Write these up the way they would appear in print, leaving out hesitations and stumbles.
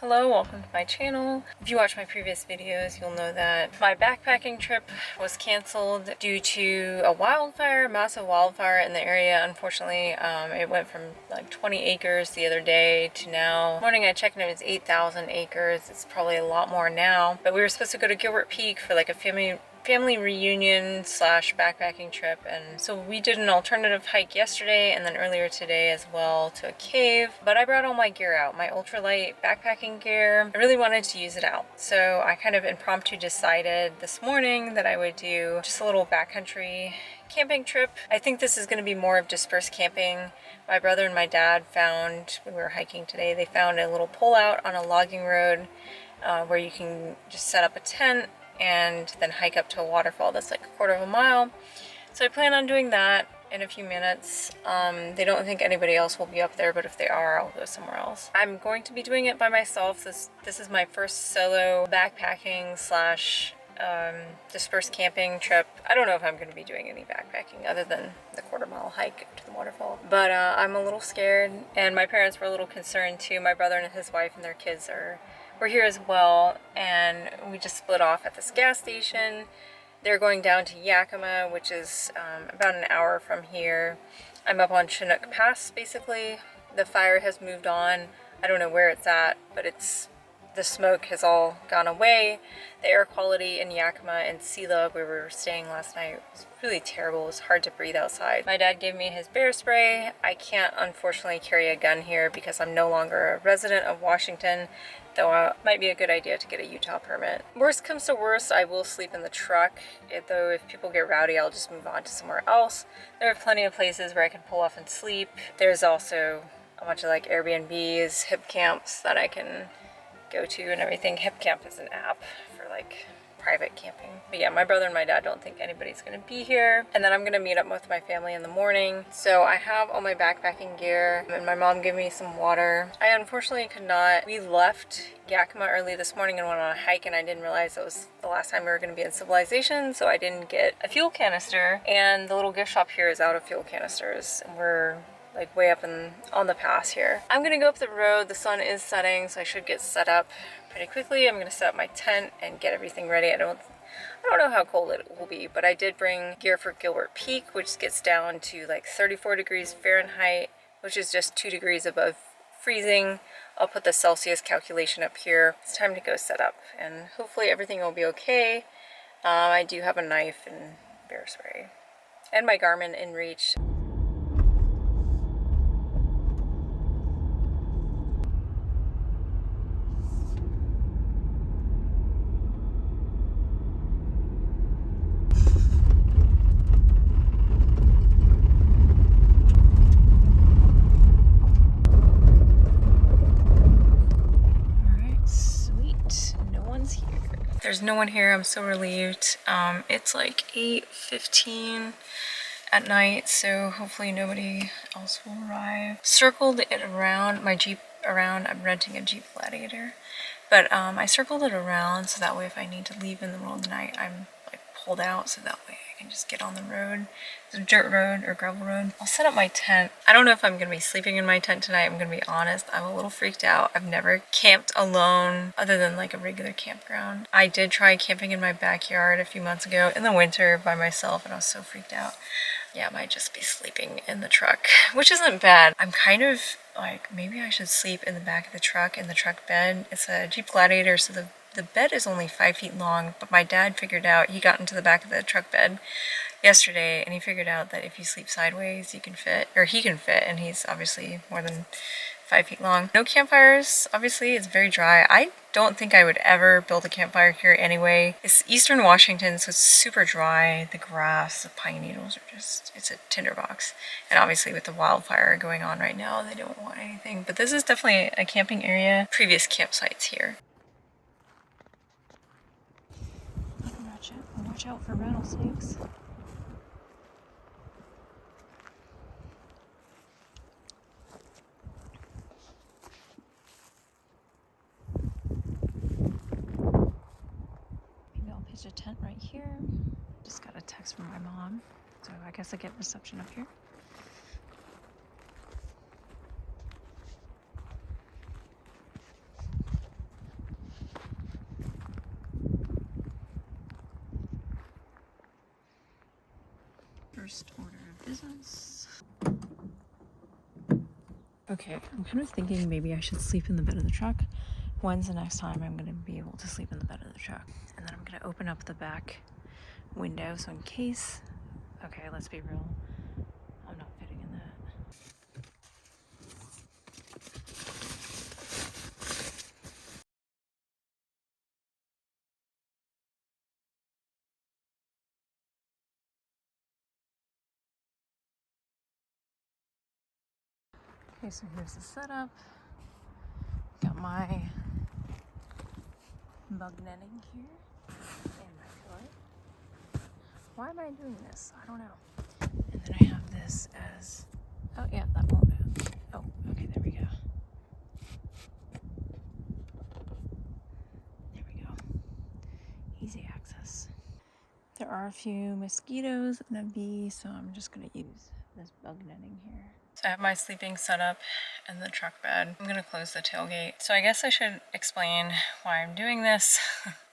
Hello, welcome to my channel. If you watch my previous videos, you'll know that my backpacking trip was canceled due to a wildfire, massive wildfire in the area. Unfortunately, it went from like 20 acres the other day to now. Morning I checked and it was 8,000 acres. It's probably a lot more now. But we were supposed to go to Gilbert Peak for like a family reunion slash backpacking trip, and so we did an alternative hike yesterday and then earlier today as well to a cave. But I brought all my gear out, my ultralight backpacking gear. I really wanted to use it out, so I kind of impromptu decided this morning that I would do just a little backcountry camping trip. I think this is going to be more of dispersed camping. My brother and my dad found, when we were hiking today, they found a little pull-out on a logging road where you can just set up a tent and then hike up to a waterfall that's like a quarter of a mile. So I plan on doing that in a few minutes. They don't think anybody else will be up there, but if they are, I'll go somewhere else. I'm going to be doing it by myself. This is my first solo backpacking slash dispersed camping trip. I don't know if I'm going to be doing any backpacking other than the quarter-mile hike to the waterfall. But I'm a little scared, and my parents were a little concerned too. My brother and his wife and their kids were here as well, and we just split off at this gas station. They're going down to Yakima, which is about an hour from here. I'm up on Chinook Pass, basically. The fire has moved on. I don't know where it's at, but the smoke has all gone away. The air quality in Yakima and Sela, where we were staying last night, was really terrible. It was hard to breathe outside. My dad gave me his bear spray. I can't unfortunately carry a gun here because I'm no longer a resident of Washington, though it might be a good idea to get a Utah permit. Worst comes to worst, I will sleep in the truck. Though if people get rowdy, I'll just move on to somewhere else. There are plenty of places where I can pull off and sleep. There's also a bunch of like Airbnbs, hip camps that I can go to and everything. Hip Camp is an app for like private camping. But yeah, my brother and my dad don't think anybody's gonna be here. And then I'm gonna meet up with my family in the morning. So I have all my backpacking gear, and my mom gave me some water. I unfortunately could not. We left Yakima early this morning and went on a hike, and I didn't realize it was the last time we were gonna be in civilization, so I didn't get a fuel canister. And the little gift shop here is out of fuel canisters, and we're like way up on the pass here. I'm gonna go up the road. The sun is setting, so I should get set up pretty quickly. I'm gonna set up my tent and get everything ready. I don't know how cold it will be, but I did bring gear for Gilbert Peak, which gets down to like 34 degrees Fahrenheit, which is just 2 degrees above freezing. I'll put the Celsius calculation up here. It's time to go set up, and hopefully everything will be okay. I do have a knife and bear spray and my Garmin InReach. There's no one here. I'm so relieved. It's like 8:15 at night, so hopefully nobody else will arrive. Circled it around, my Jeep around. I'm renting a Jeep Gladiator, but I circled it around so that way if I need to leave in the middle of the night, I'm like pulled out, so that way I can just get on the road. It's a dirt road or gravel road. I'll set up my tent. I don't know if I'm gonna be sleeping in my tent tonight. I'm gonna be honest. I'm a little freaked out. I've never camped alone other than like a regular campground. I did try camping in my backyard a few months ago in the winter by myself, and I was so freaked out. Yeah, I might just be sleeping in the truck, which isn't bad. I'm kind of like, maybe I should sleep in the back of the truck, in the truck bed. It's a Jeep Gladiator, so the bed is only 5 feet long, but my dad figured out, he got into the back of the truck bed yesterday, and he figured out that if you sleep sideways, you can fit, or he can fit, and he's obviously more than 5 feet long. No campfires, obviously. It's very dry. I don't think I would ever build a campfire here anyway. It's eastern Washington, so it's super dry. The grass, the pine needles are just, it's a tinderbox. And obviously with the wildfire going on right now, they don't want anything. But this is definitely a camping area. Previous campsites here. Watch out for rattlesnakes. Pitch a tent right here. Just got a text from my mom, so I guess I get reception up here. first order of business. Okay, I'm kind of thinking maybe I should sleep in the bed of the truck. When's the next time I'm gonna be able to sleep in the bed of the truck? And then I'm gonna open up the back window so in case, okay, let's be real, I'm not fitting in that. Okay, so here's the setup. Got my bug netting here and my pillow. Why am I doing this? I don't know. And then I have this as, oh yeah, that won't, oh, okay, there we go. There we go. Easy access. There are a few mosquitoes and a bee, so I'm just gonna use this bug netting here. So I have my sleeping setup in the truck bed. I'm gonna close the tailgate. So I guess I should explain why I'm doing this.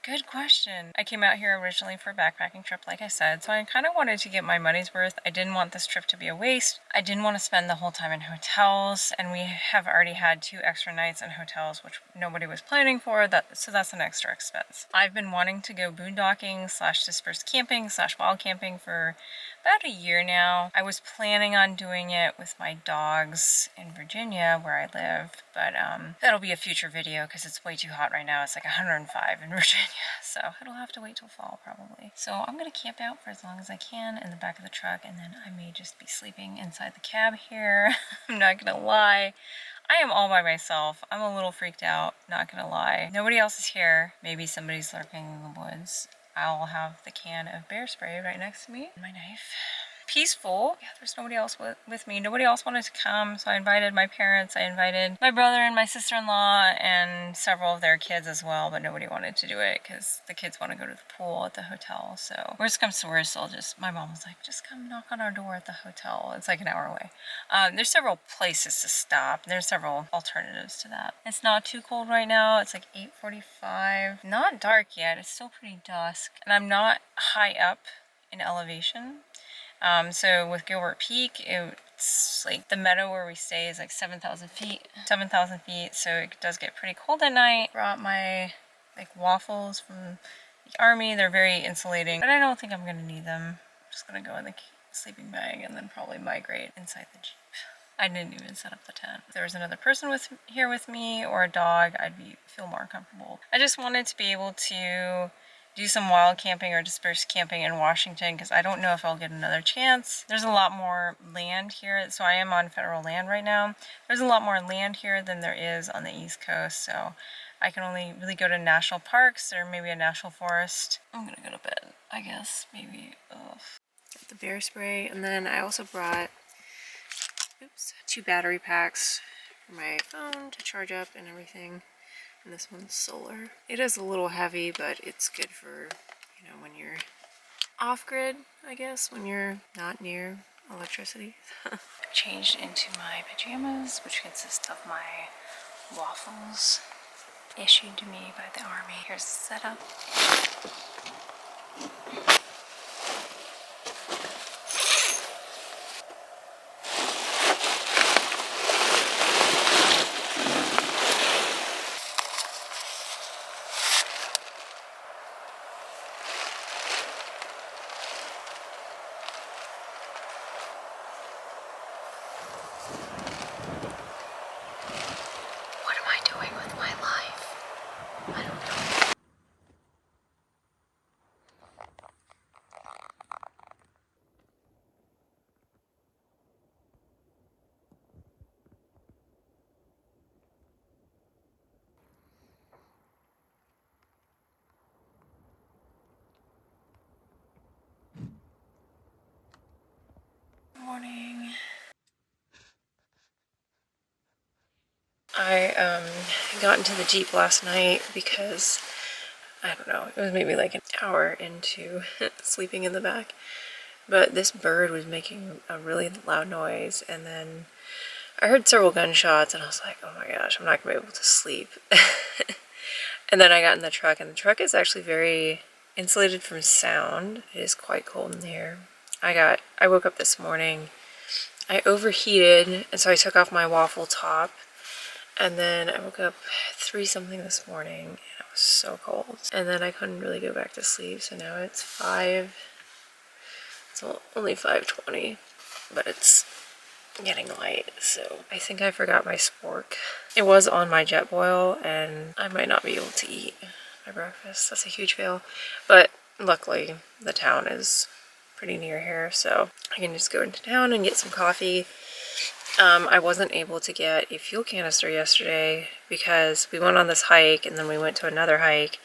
Good question. I came out here originally for a backpacking trip, like I said, so I kind of wanted to get my money's worth. I didn't want this trip to be a waste. I didn't want to spend the whole time in hotels, and we have already had 2 extra nights in hotels, which nobody was planning for, so that's an extra expense. I've been wanting to go boondocking / dispersed camping / wild camping for about a year now. I was planning on doing it with my dogs in Virginia where I live, but that'll be a future video because it's way too hot right now. It's like 105 in Virginia, so it'll have to wait till fall probably. So I'm gonna camp out for as long as I can in the back of the truck, and then I may just be sleeping inside the cab here. I'm not gonna lie. I am all by myself. I'm a little freaked out, not gonna lie. Nobody else is here. Maybe somebody's lurking in the woods. I'll have the can of bear spray right next to me and my knife. Peaceful. Yeah, there's nobody else with me. Nobody else wanted to come, so I invited my parents, I invited my brother and my sister-in-law and several of their kids as well, but nobody wanted to do it because the kids want to go to the pool at the hotel. So worst comes to worst, my mom was like, just come knock on our door at the hotel. It's like an hour away. There's several places to stop. There's several alternatives to that. It's not too cold right now. It's like 8:45. Not dark yet. It's still pretty dusk, and I'm not high up in elevation. So with Gilbert Peak, it's like the meadow where we stay is like 7,000 feet. 7,000 feet, so it does get pretty cold at night. Brought my like waffles from the army. They're very insulating, but I don't think I'm gonna need them. I'm just gonna go in the sleeping bag and then probably migrate inside the Jeep. I didn't even set up the tent. If there was another person here with me or a dog, I'd feel more comfortable. I just wanted to be able to do some wild camping or dispersed camping in Washington because I don't know if I'll get another chance. There's a lot more land here, so I am on federal land right now. There's a lot more land here than there is on the East Coast, so I can only really go to national parks or maybe a national forest. I'm gonna go to bed, I guess, maybe. Ugh. Got the bear spray, and then I also brought 2 battery packs for my phone to charge up and everything. And this one's solar. It is a little heavy, but it's good for, you know, when you're off-grid, I guess, when you're not near electricity. Changed into my pajamas, which consist of my waffles issued to me by the army. Here's the setup. Morning. I got into the Jeep last night because, I don't know, it was maybe like an hour into sleeping in the back, but this bird was making a really loud noise, and then I heard several gunshots, and I was like, oh my gosh, I'm not gonna be able to sleep. And then I got in the truck, and the truck is actually very insulated from sound. It is quite cold in here. I woke up this morning, I overheated, and so I took off my waffle top, and then I woke up 3 something this morning, and it was so cold. And then I couldn't really go back to sleep, so now it's only 5:20, but it's getting light, so I think I forgot my spork. It was on my jet boil, and I might not be able to eat my breakfast. That's a huge fail, but luckily the town is pretty near here, so I can just go into town and get some coffee. I wasn't able to get a fuel canister yesterday because we went on this hike and then we went to another hike,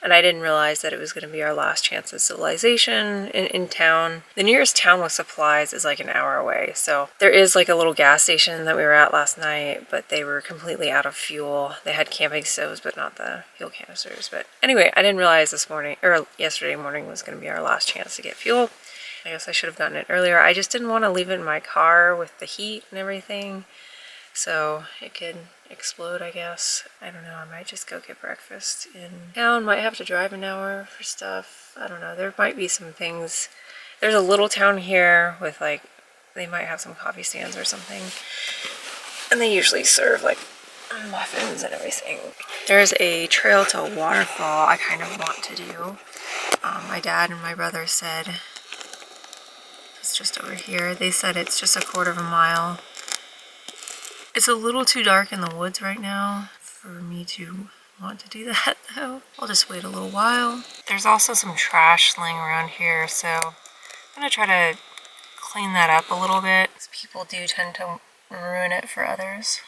and I didn't realize that it was going to be our last chance of civilization in town. The nearest town with supplies is like an hour away, so there is like a little gas station that we were at last night, but they were completely out of fuel. They had camping stoves but not the fuel canisters. But anyway, I didn't realize yesterday morning was going to be our last chance to get fuel. I guess I should have gotten it earlier. I just didn't want to leave it in my car with the heat and everything, so it could explode, I guess. I don't know, I might just go get breakfast in town. Might have to drive an hour for stuff. I don't know, there might be some things. There's a little town here with like, they might have some coffee stands or something, and they usually serve like muffins and everything. There's a trail to a waterfall I kind of want to do. My dad and my brother said it's just over here. They said it's just a 1/4 mile. It's a little too dark in the woods right now for me to want to do that though. I'll just wait a little while. There's also some trash laying around here, so I'm gonna try to clean that up a little bit, because people do tend to ruin it for others.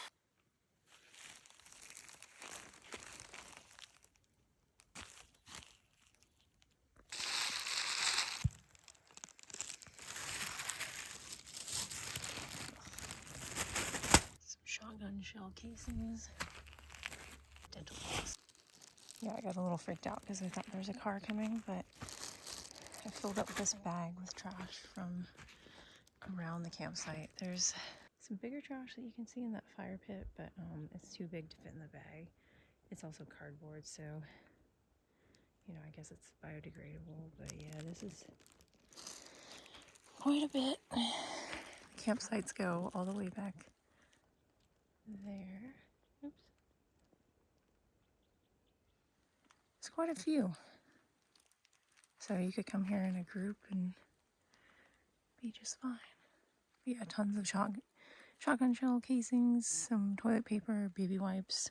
Shotgun shell casings, dental floss. Yeah, I got a little freaked out because I thought there was a car coming, but I filled up this bag with trash from around the campsite. There's some bigger trash that you can see in that fire pit, but it's too big to fit in the bag. It's also cardboard, so you know, I guess it's biodegradable, but yeah, this is quite a bit. The campsites go all the way back there. Oops. It's quite a few. So you could come here in a group and be just fine. But yeah, tons of shotgun shell casings, some toilet paper, baby wipes,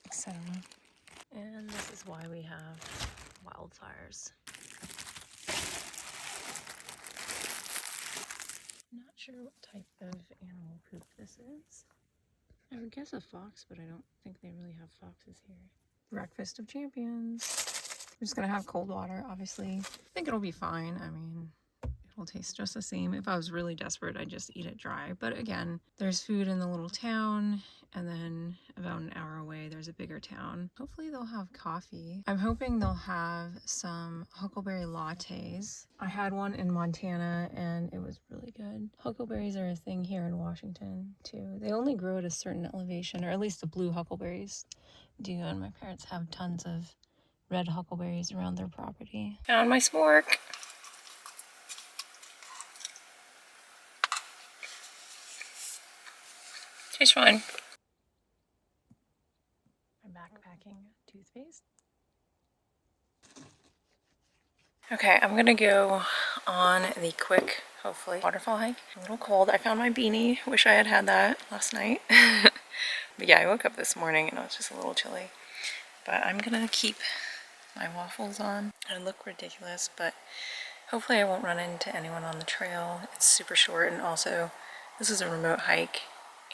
etc. And this is why we have wildfires. Not sure what type of animal poop this is. I would guess a fox, but I don't think they really have foxes here. Breakfast of champions. I'm just gonna have cold water, obviously. I think it'll be fine. I mean, it'll taste just the same. If I was really desperate, I'd just eat it dry. But again, there's food in the little town, and then about an hour away, there's a bigger town. Hopefully they'll have coffee. I'm hoping they'll have some huckleberry lattes. I had one in Montana, and it was really good. Huckleberries are a thing here in Washington, too. They only grow at a certain elevation, or at least the blue huckleberries do, and my parents have tons of red huckleberries around their property. Found my spork. Tastes fine. My backpacking toothpaste. Okay, I'm gonna go on the quick, hopefully, waterfall hike. A little cold. I found my beanie. Wish I had had that last night. But yeah, I woke up this morning and it was just a little chilly. But I'm gonna keep my waffles on. I look ridiculous, but hopefully I won't run into anyone on the trail. It's super short, and also this is a remote hike,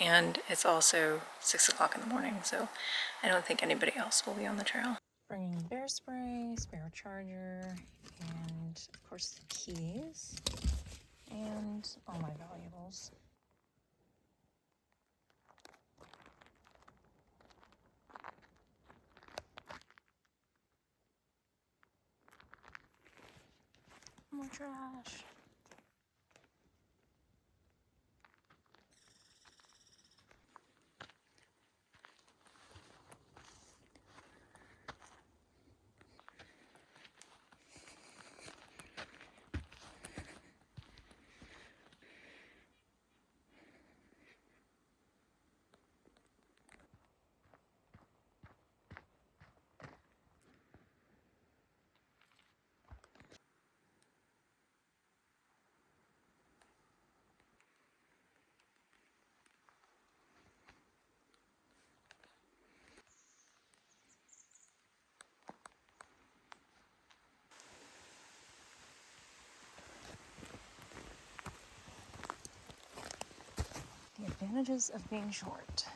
and it's also 6 o'clock in the morning, so I don't think anybody else will be on the trail. Bringing bear spray, spare charger, and of course the keys, and all my valuables. More trash. Advantages of being short.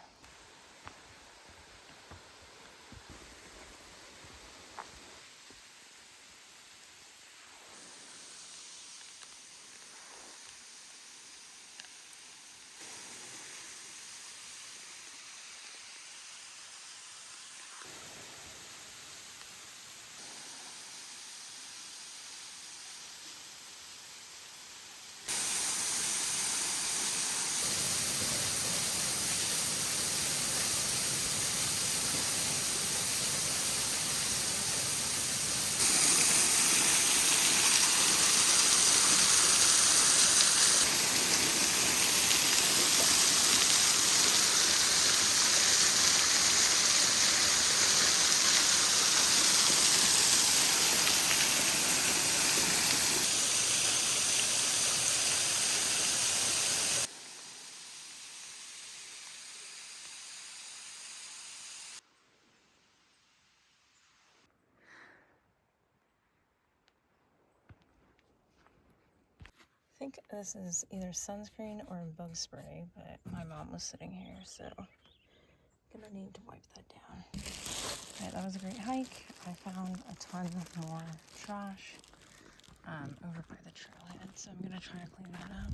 I think this is either sunscreen or bug spray, but my mom was sitting here, so I'm gonna need to wipe that down. Alright, that was a great hike. I found a ton more trash over by the trailhead, so I'm gonna try to clean that up.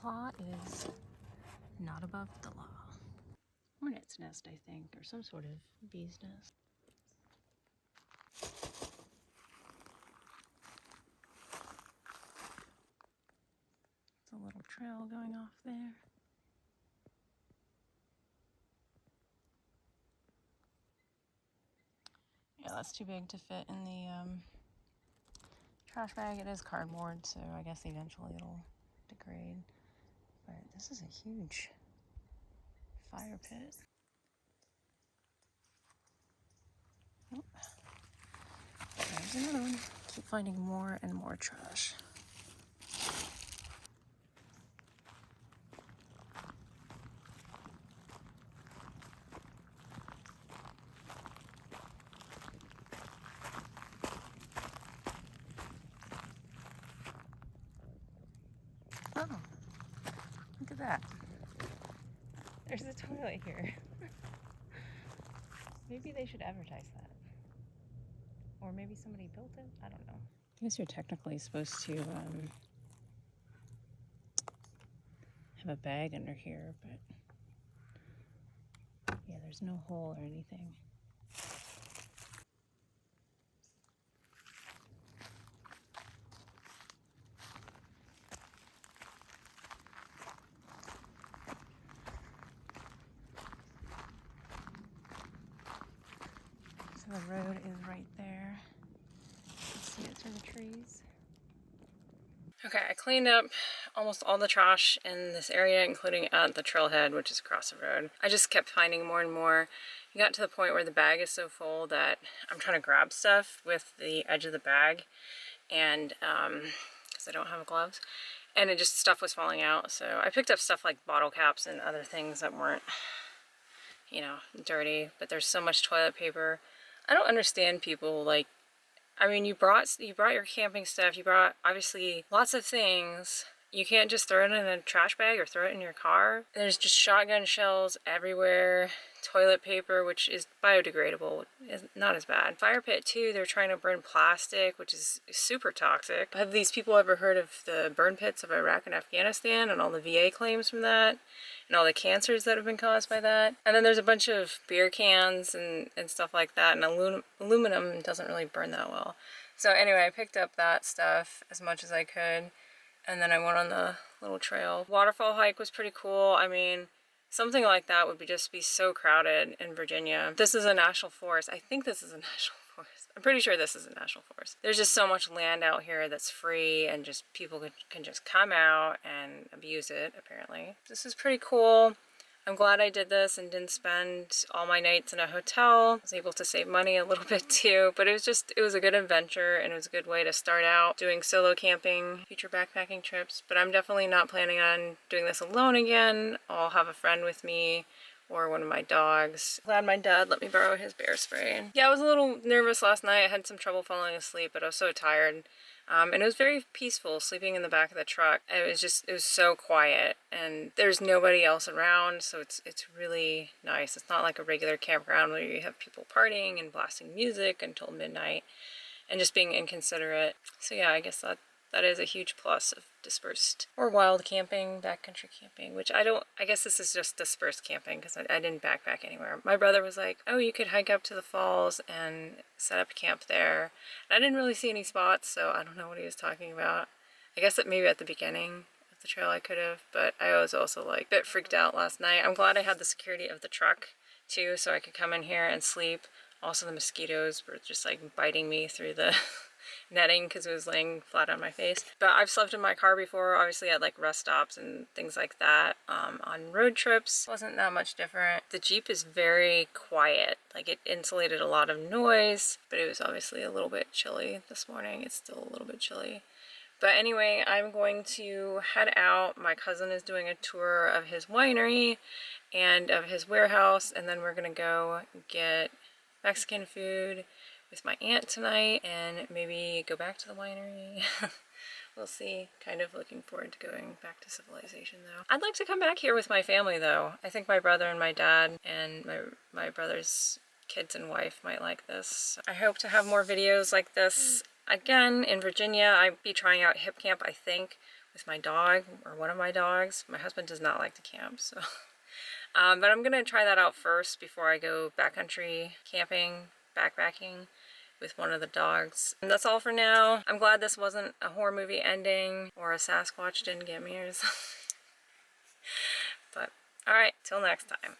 Claw is not above the law. Hornet's nest, I think, or some sort of bee's nest. It's a little trail going off there. Yeah, that's too big to fit in the trash bag. It is cardboard, so I guess eventually it'll degrade. But this is a huge fire pit. Oh, there's another one. Keep finding more and more trash. Oh, look at that. There's a toilet here. Maybe they should advertise that. Or maybe somebody built it? I don't know. I guess you're technically supposed to have a bag under here, but yeah, there's no hole or anything. So the road is right there. You can see it through the trees. Okay, I cleaned up almost all the trash in this area, including at the trailhead, which is across the road. I just kept finding more and more. It got to the point where the bag is so full that I'm trying to grab stuff with the edge of the bag, and because I don't have gloves, and it just stuff was falling out. So I picked up stuff like bottle caps and other things that weren't, you know, dirty. But there's so much toilet paper. I don't understand people like. I mean, you brought your camping stuff. You brought obviously lots of things. You can't just throw it in a trash bag or throw it in your car. There's just shotgun shells everywhere. Toilet paper, which is biodegradable, is not as bad. Fire pit too, they're trying to burn plastic, which is super toxic. Have these people ever heard of the burn pits of Iraq and Afghanistan and all the VA claims from that? And all the cancers that have been caused by that? And then there's a bunch of beer cans and stuff like that, and aluminum doesn't really burn that well. So anyway, I picked up that stuff as much as I could. and then I went on the little trail. Waterfall hike was pretty cool. I mean, something like that would just be so crowded in Virginia. This is a national forest. I think this is a national forest. I'm pretty sure this is a national forest. There's just so much land out here that's free and just people can just come out and abuse it, apparently. This is pretty cool. I'm glad I did this and didn't spend all my nights in a hotel. I was able to save money a little bit too, but it was a good adventure and it was a good way to start out doing solo camping, future backpacking trips. But I'm definitely not planning on doing this alone again. I'll have a friend with me or one of my dogs. Glad my dad let me borrow his bear spray. Yeah, I was a little nervous last night. I had some trouble falling asleep, but I was so tired. And it was very peaceful sleeping in the back of the truck. It was so quiet and there's nobody else around, so it's really nice. It's not like a regular campground where you have people partying and blasting music until midnight and just being inconsiderate. So yeah, I guess that is a huge plus of dispersed or wild camping, backcountry camping, which I guess this is just dispersed camping because I didn't backpack anywhere. My brother was like, oh, you could hike up to the falls and set up camp there. And I didn't really see any spots, so I don't know what he was talking about. I guess that maybe at the beginning of the trail I could have, but I was also like a bit freaked out last night. I'm glad I had the security of the truck too, so I could come in here and sleep. Also, the mosquitoes were just like biting me through the netting because it was laying flat on my face. But I've slept in my car before, obviously at like rest stops and things like that. On road trips, wasn't that much different. The Jeep is very quiet, like it insulated a lot of noise, but it was obviously a little bit chilly this morning. It's still a little bit chilly. But anyway, I'm going to head out. My cousin is doing a tour of his winery and of his warehouse, and then we're gonna go get Mexican food with my aunt tonight and maybe go back to the winery. We'll see. Kind of looking forward to going back to civilization though. I'd like to come back here with my family though. I think my brother and my dad and my brother's kids and wife might like this. I hope to have more videos like this again in Virginia. I'd be trying out hip camp, I think, with my dog or one of my dogs. My husband does not like to camp, so but I'm gonna try that out first before I go backcountry camping, backpacking with one of the dogs. And that's all for now. I'm glad this wasn't a horror movie ending or a Sasquatch didn't get me or something. But all right, till next time.